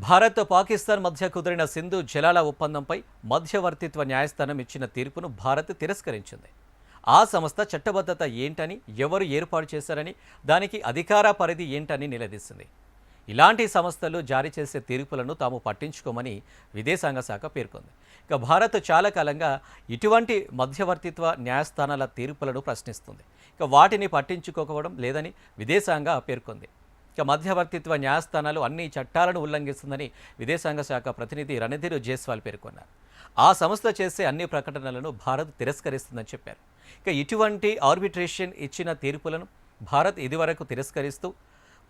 భారత్ పాకిస్తాన్ మధ్య కుదిరిన సింధు జలాల ఒప్పందంపై మధ్యవర్తిత్వ న్యాయస్థానం ఇచ్చిన తీర్పును భారత్ తిరస్కరించింది. ఆ సంస్థ చట్టబద్ధత ఏంటని, ఎవరు ఏర్పాటు చేశారని, దానికి అధికార పరిధి ఏంటని నిలదీసింది. ఇలాంటి సంస్థలు జారీ చేసే తీర్పులను తాము పట్టించుకోమని విదేశాంగ శాఖ పేర్కొంది. ఇక భారత్ చాలా కాలంగా ఇటువంటి మధ్యవర్తిత్వ న్యాయస్థానాల తీర్పులను ప్రశ్నిస్తుంది. ఇక వాటిని పట్టించుకోకపోవడం లేదని విదేశాంగ పేర్కొంది. ఇక మధ్యవర్తిత్వ న్యాయస్థానాలు అన్ని చట్టాలను ఉల్లంఘిస్తుందని విదేశాంగ శాఖ ప్రతినిధి రణధీర్ జైస్వాల్ పేర్కొన్నారు. ఆ సంస్థ చేసే అన్ని ప్రకటనలను భారత్ తిరస్కరిస్తుందని చెప్పారు. ఇక ఇటువంటి ఆర్బిట్రేషన్ ఇచ్చిన తీర్పులను భారత్ ఇదివరకు తిరస్కరిస్తూ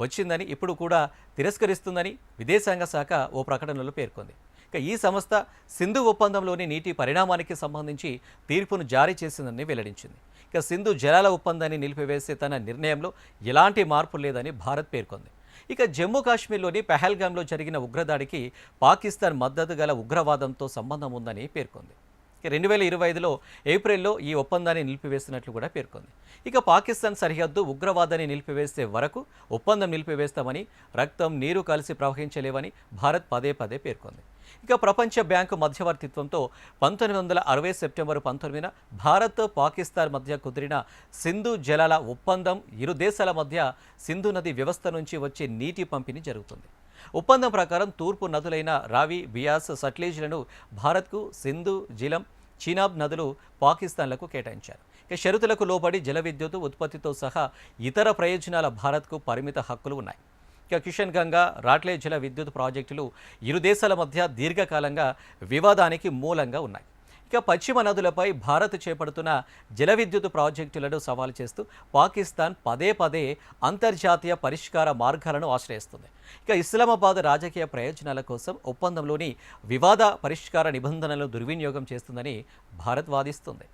వచ్చిందని, ఇప్పుడు కూడా తిరస్కరిస్తుందని విదేశాంగ శాఖ ఓ ప్రకటనలో పేర్కొంది. ఇక ఈ సంస్థ సింధు ఒప్పందంలోని నీటి పరిణామానికి సంబంధించి తీర్పును జారీ చేసిందని వెల్లడించింది. ఇక సింధు జలాల ఒప్పందాన్ని నిలిపివేసే తన నిర్ణయంలో ఎలాంటి మార్పు లేదని భారత్ పేర్కొంది. ఇక జమ్మూ కాశ్మీర్లోని పెహల్గాంలో జరిగిన ఉగ్రదాడికి పాకిస్తాన్ మద్దతు గల ఉగ్రవాదంతో సంబంధం ఉందని పేర్కొంది. 2025లో ఏప్రిల్లో ఈ ఒప్పందాన్ని నిలిపివేసినట్లు కూడా పేర్కొంది. ఇక పాకిస్తాన్ సరిహద్దు ఉగ్రవాదాన్ని నిలిపివేసే వరకు ఒప్పందం నిలిపివేస్తామని, రక్తం నీరు కలిసి ప్రవహించలేవని భారత్ పదే పదే పేర్కొంది. ఇక ప్రపంచ బ్యాంకు మధ్యవర్తిత్వంతో 1960 సెప్టెంబర్ 19న భారత్ పాకిస్తాన్ మధ్య కుదిరిన సింధు జలాల ఒప్పందం ఇరు దేశాల మధ్య సింధు నది వ్యవస్థ నుంచి వచ్చే నీటి పంపిణీ జరుగుతుంది. ఒప్పందం ప్రకారం తూర్పు నదులైన రావి, బియాస్, సట్లెజ్లను భారత్కు, సింధు, జిలం, చీనాబ్ నదులు పాకిస్తాన్లకు కేటాయించారు. ఇక షరతులకు లోబడి జల విద్యుత్ ఉత్పత్తితో సహా ఇతర ప్రయోజనాల భారత్కు పరిమిత హక్కులు ఉన్నాయి. ఇక కిషన్ గంగా, రాట్లే జల విద్యుత్ ప్రాజెక్టులు ఇరు దేశాల మధ్య దీర్ఘకాలంగా వివాదానికి మూలంగా ఉన్నాయి. ఇక పశ్చిమ నదులపై భారత్ చేపడుతున్న జల విద్యుత్ ప్రాజెక్టులను సవాలు చేస్తూ పాకిస్తాన్ పదే పదే అంతర్జాతీయ పరిష్కార మార్గాలను ఆశ్రయిస్తుంది. ఇక ఇస్లామాబాద్ రాజకీయ ప్రయోజనాల కోసం ఒప్పందంలోని వివాద పరిష్కార నిబంధనలను దుర్వినియోగం చేస్తుందని భారత్ వాదిస్తుంది.